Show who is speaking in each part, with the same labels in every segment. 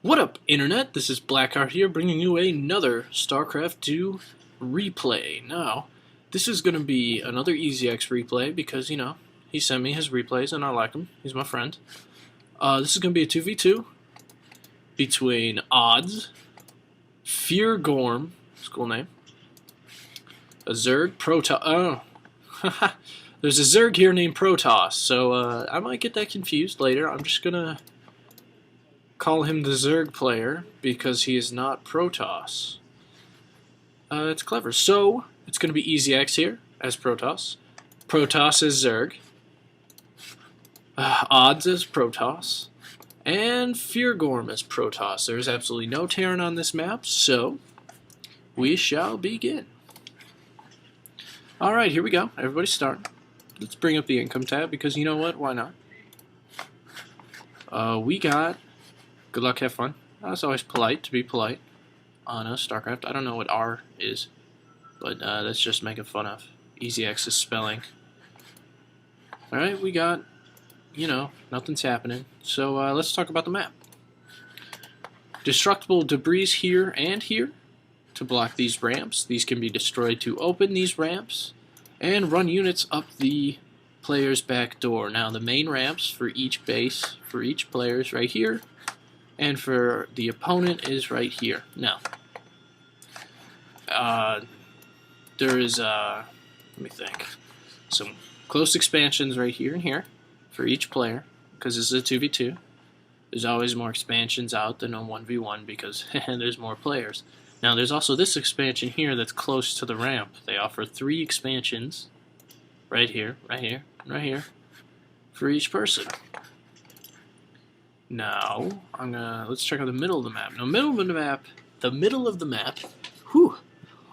Speaker 1: What up, Internet? This is Blackheart here, bringing you another StarCraft 2 replay. Now, this is going to be another Esiex replay because, you know, he sent me his replays and I like him. He's my friend. This is going to be a 2v2 between Odds, Fear Gorm, school name, a ZERG, PROTOSS. Oh, there's a ZERG here named PROTOSS, so I might get that confused later. I'm just going to call him the ZERG player because he is not PROTOSS. It's clever. So, it's going to be Esiex here as PROTOSS. PROTOSS as ZERG. Odds as PROTOSS. And Feargorm as PROTOSS. There's absolutely no Terran on this map, so we shall begin. Alright, here we go. Everybody start. Let's bring up the income tab because you know what? Why not? We got... Good luck, have fun. It's always polite to be polite on StarCraft. I don't know what R is, but that's just making fun of Esiex's spelling. Alright, we got, you know, nothing's happening. So let's talk about the map. Destructible debris here and here to block these ramps. These can be destroyed to open these ramps and run units up the player's back door. Now, the main ramps for each base, for each player is right here. And for the opponent is right here. Now, there is, let me think, some close expansions right here and here for each player, because this is a 2v2. There's always more expansions out than a 1v1 because there's more players. Now, there's also this expansion here that's close to the ramp. They offer 3 expansions right here, right here, right here for each person. Now, let's check out the middle of the map. Now, the middle of the map,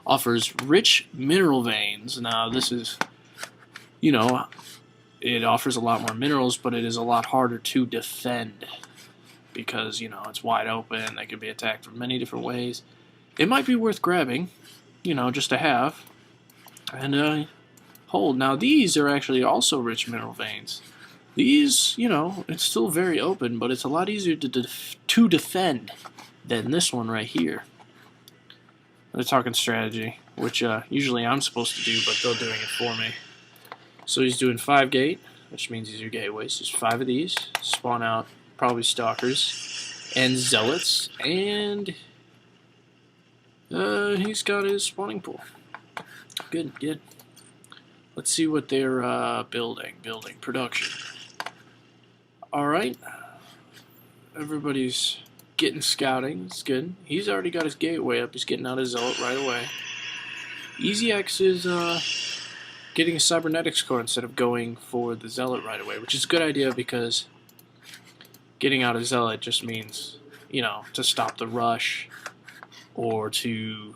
Speaker 1: offers rich mineral veins. Now, this is, you know, it offers a lot more minerals, but it is a lot harder to defend because, you know, it's wide open. They can be attacked from many different ways. It might be worth grabbing, you know, just to have and hold. Now, these are actually also rich mineral veins. These, you know, it's still very open, but it's a lot easier to defend than this one right here. They're talking strategy, which usually I'm supposed to do, but they're doing it for me. So he's doing 5 gate, which means these are gateways. There's 5 of these. Spawn out probably stalkers and zealots, and he's got his spawning pool. Good, good. Let's see what they're building. Building production. Alright, everybody's getting scouting, it's good. He's already got his gateway up, he's getting out his zealot right away. Esiex is getting a cybernetics core instead of going for the zealot right away, which is a good idea because getting out a zealot just means, you know, to stop the rush or to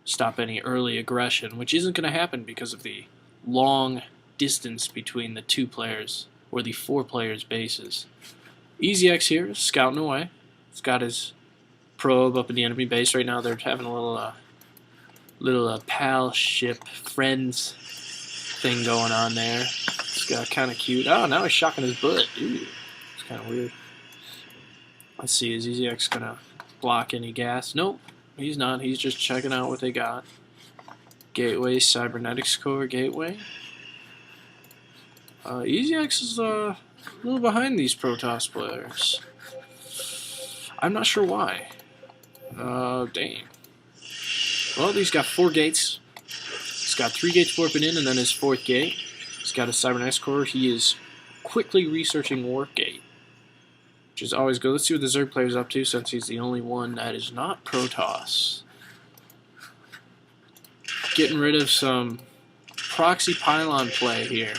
Speaker 1: stop any early aggression, which isn't going to happen because of the long distance between the 2 players. Or the 4 players' bases. Esiex here is scouting away. He's got his probe up in the enemy base right now. They're having a little pal ship friends thing going on there. It's got kind of cute. Oh, now he's shocking his butt. Ooh, it's kind of weird. Let's see, is Esiex gonna block any gas? Nope, he's not. He's just checking out what they got. Gateway, cybernetics core, gateway. Esiex is a little behind these PROTOSS players. I'm not sure why. Dang. Well, he's got 4 gates. He's got 3 gates warping in and then his 4th gate. He's got a cybernetics core. He is quickly researching warp gate, which is always good. Let's see what the ZERG player's up to since he's the only one that is not PROTOSS. Getting rid of some proxy pylon play here.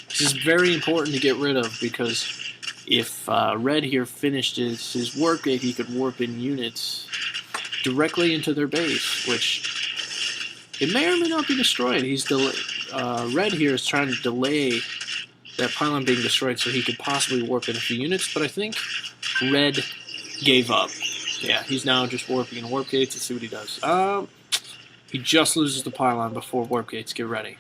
Speaker 1: This is very important to get rid of because if Red here finished his warp gate, he could warp in units directly into their base, which it may or may not be destroyed. Red here is trying to delay that pylon being destroyed so he could possibly warp in a few units, but I think Red gave up. Yeah, he's now just warping in warp gates. Let's see what he does. He just loses the pylon before warp gates get ready.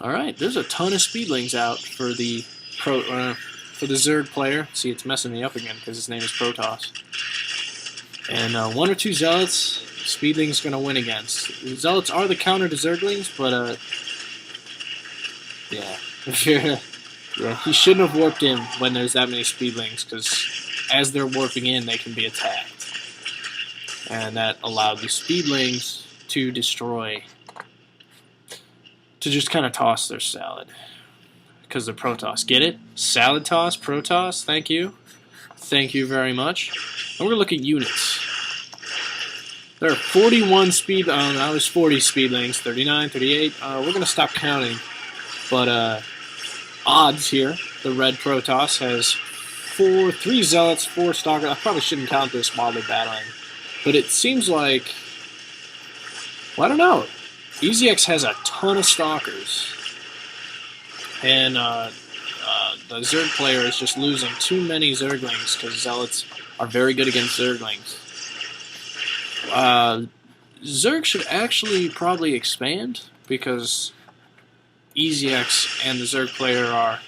Speaker 1: Alright, there's a ton of speedlings out for the for the ZERG player. See, it's messing me up again because his name is PROTOSS. And 1 or 2 Zealots, Speedling's going to win against. Zealots are the counter to Zerglings, but yeah. Yeah, he shouldn't have warped in when there's that many Speedlings, because as they're warping in, they can be attacked. And that allowed the Speedlings to destroy, to just kind of toss their salad. Because they're PROTOSS. Get it? Salad toss, PROTOSS, thank you. Thank you very much. And we're going to look at units. There are 41 that was 40 Speedlings, 39, 38. We're going to stop counting. But, odds here. The red PROTOSS has 3 Zealots, 4 Stalkers. I probably shouldn't count this while they're battling. But it seems like, well, I don't know. Esiex has a ton of Stalkers. And the ZERG player is just losing too many Zerglings because Zealots are very good against Zerglings. ZERG should actually probably expand because Esiex and the ZERG player are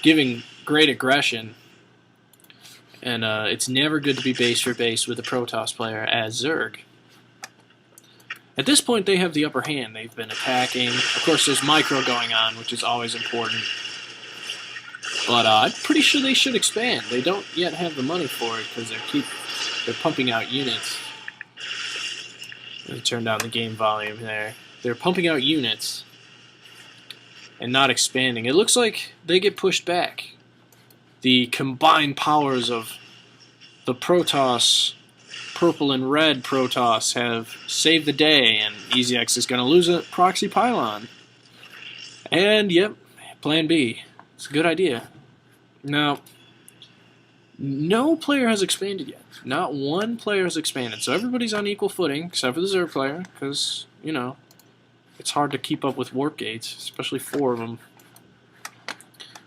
Speaker 1: giving great aggression, and it's never good to be base for base with a PROTOSS player as ZERG. At this point, they have the upper hand. They've been attacking. Of course, there's micro going on, which is always important. But I'm pretty sure they should expand. They don't yet have the money for it because they're pumping out units. Let me turn down the game volume there. They're pumping out units and not expanding. It looks like they get pushed back. The combined powers of the PROTOSS, purple and red PROTOSS, have saved the day, and Esiex is going to lose a proxy pylon. And, yep, plan B. It's a good idea. Now, no player has expanded yet. Not one player has expanded. So everybody's on equal footing, except for the ZERG player, because, you know, it's hard to keep up with warp gates, especially 4 of them.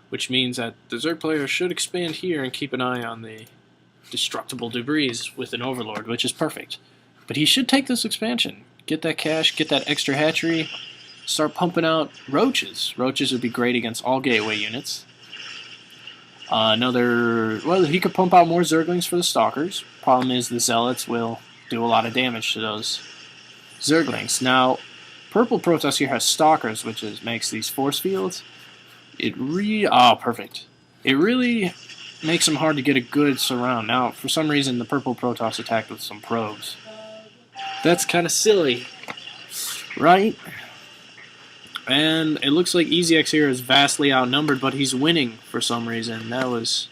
Speaker 1: Which means that the ZERG player should expand here and keep an eye on the destructible debris with an Overlord, which is perfect. But he should take this expansion. Get that cash, get that extra hatchery, start pumping out roaches. Roaches would be great against all gateway units. Well, he could pump out more Zerglings for the Stalkers. Problem is the Zealots will do a lot of damage to those Zerglings. Now, purple PROTOSS here has Stalkers, which makes these force fields. Perfect. It really makes them hard to get a good surround. Now, for some reason, the purple PROTOSS attacked with some probes. That's kind of silly, right? And it looks like Esiex here is vastly outnumbered, but he's winning for some reason. That was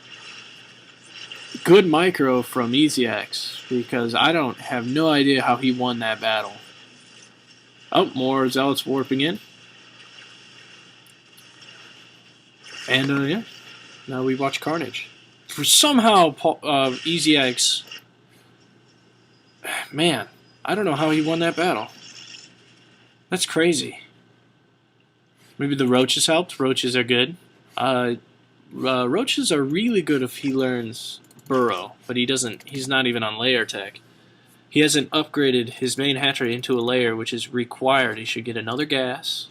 Speaker 1: good micro from Esiex, because I have no idea how he won that battle. Oh, more Zealots warping in. And, yeah, now we watch Carnage. For somehow, Esiex, man, I don't know how he won that battle. That's crazy. Maybe the roaches helped. Roaches are good. Roaches are really good if he learns Burrow, but he's not even on layer tech. He hasn't upgraded his main hatchery into a layer, which is required. He should get another gas,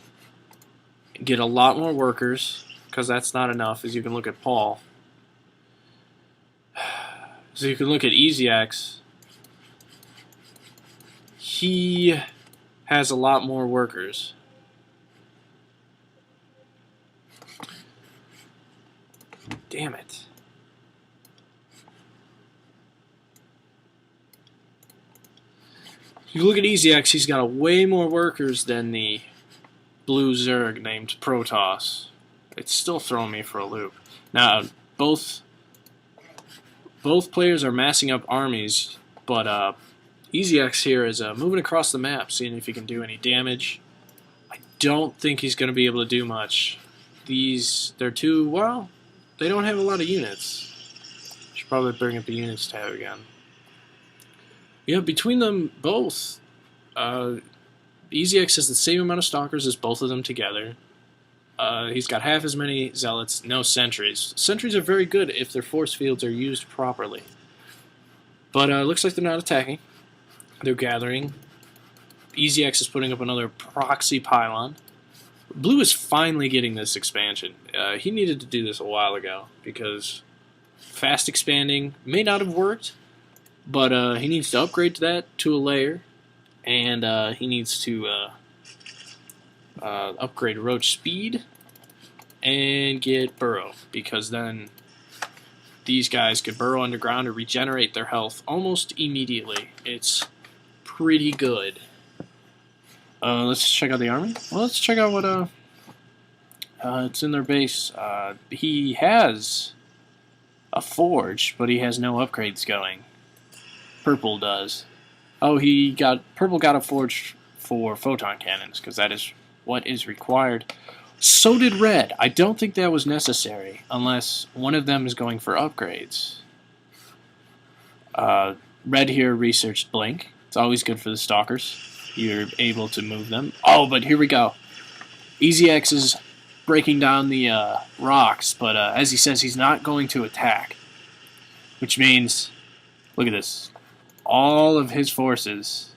Speaker 1: get a lot more workers, because that's not enough, as you can look at Paul. So you can look at Esiex. He has a lot more workers. Damn it. You look at Esiex, he's got way more workers than the blue ZERG named PROTOSS. It's still throwing me for a loop. Now, both players are massing up armies, but Esiex here is moving across the map, seeing if he can do any damage. I don't think he's going to be able to do much. They're too, well, they don't have a lot of units. Should probably bring up the units tab again. Yeah, between them both, Esiex has the same amount of Stalkers as both of them together. He's got half as many Zealots, no sentries. Sentries are very good if their force fields are used properly. But looks like they're not attacking. They're gathering. Esiex is putting up another proxy pylon. Blue is finally getting this expansion. He needed to do this a while ago because Fast expanding may not have worked, but he needs to upgrade to that to a layer, and he needs to upgrade roach speed and get burrow, because then these guys could burrow underground and regenerate their health almost immediately. It's pretty good. Let's check out the army. Well, let's check out what it's in their base. He has a forge, but he has no upgrades going. Purple does. Oh, Purple got a forge for photon cannons, because that is what is required. So did Red. I don't think that was necessary, unless one of them is going for upgrades. Red here researched Blink. It's always good for the Stalkers. You're able to move them. Oh, but here we go. Esiex is breaking down the rocks, but as he says, he's not going to attack. Which means, look at this. All of his forces,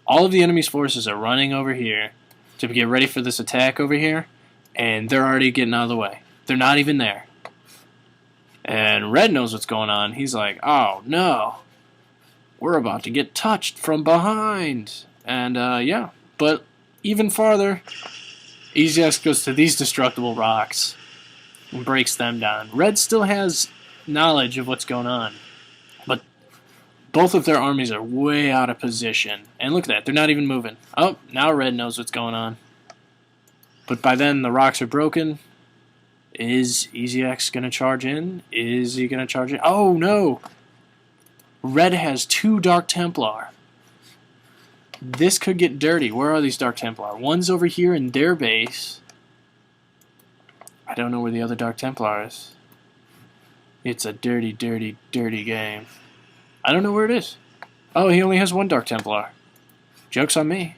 Speaker 1: all of the enemy's forces are running over here to get ready for this attack over here, and they're already getting out of the way. They're not even there. And Red knows what's going on. He's like, oh no, we're about to get touched from behind. And yeah, but even farther, Esiex goes to these destructible rocks and breaks them down. Red still has knowledge of what's going on, but both of their armies are way out of position. And look at that, they're not even moving. Oh, now Red knows what's going on. But by then, the rocks are broken. Is Esiex going to charge in? Is he going to charge in? Oh, no! Red has 2 Dark Templar. This could get dirty. Where are these Dark Templar? One's over here in their base. I don't know where the other Dark Templar is. It's a dirty, dirty, dirty game. I don't know where it is. Oh, he only has 1 Dark Templar. Joke's on me.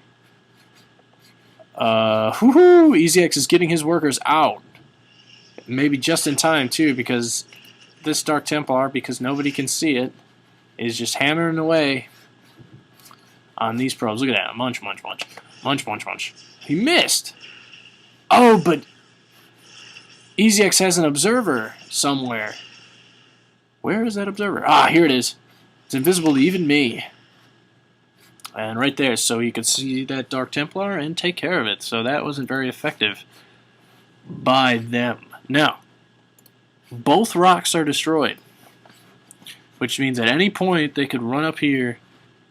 Speaker 1: Woohoo! Esiex is getting his workers out. Maybe just in time, too, because this Dark Templar, because nobody can see it, is just hammering away on these probes. Look at that. Munch, munch, munch. Munch, munch, munch. He missed! Oh, but Esiex has an observer somewhere. Where is that observer? Ah, here it is. It's invisible to even me. And right there, so you could see that Dark Templar and take care of it. So that wasn't very effective by them. Now, both rocks are destroyed, which means at any point they could run up here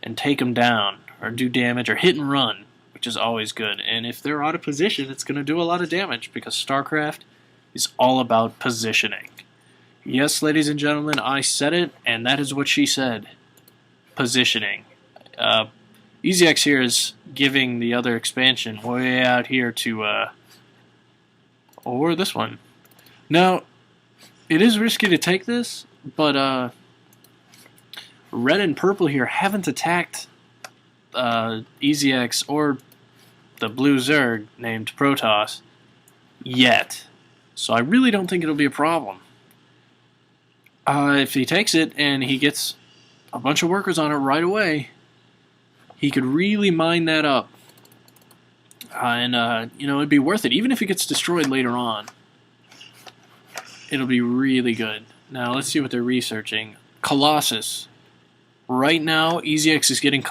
Speaker 1: and take them down, or do damage, or hit and run, which is always good. And if they're out of position, it's going to do a lot of damage, because StarCraft is all about positioning. Yes, ladies and gentlemen, I said it, and that is what she said. Positioning. Esiex here is giving the other expansion way out here to, or this one. Now, it is risky to take this, but Red and Purple here haven't attacked Esiex or the blue ZERG named PROTOSS yet. So I really don't think it'll be a problem. If he takes it and he gets a bunch of workers on it right away, he could really mine that up. And you know, it'd be worth it. Even if it gets destroyed later on, it'll be really good. Now, let's see what they're researching. Colossus. Right now, Esiex is getting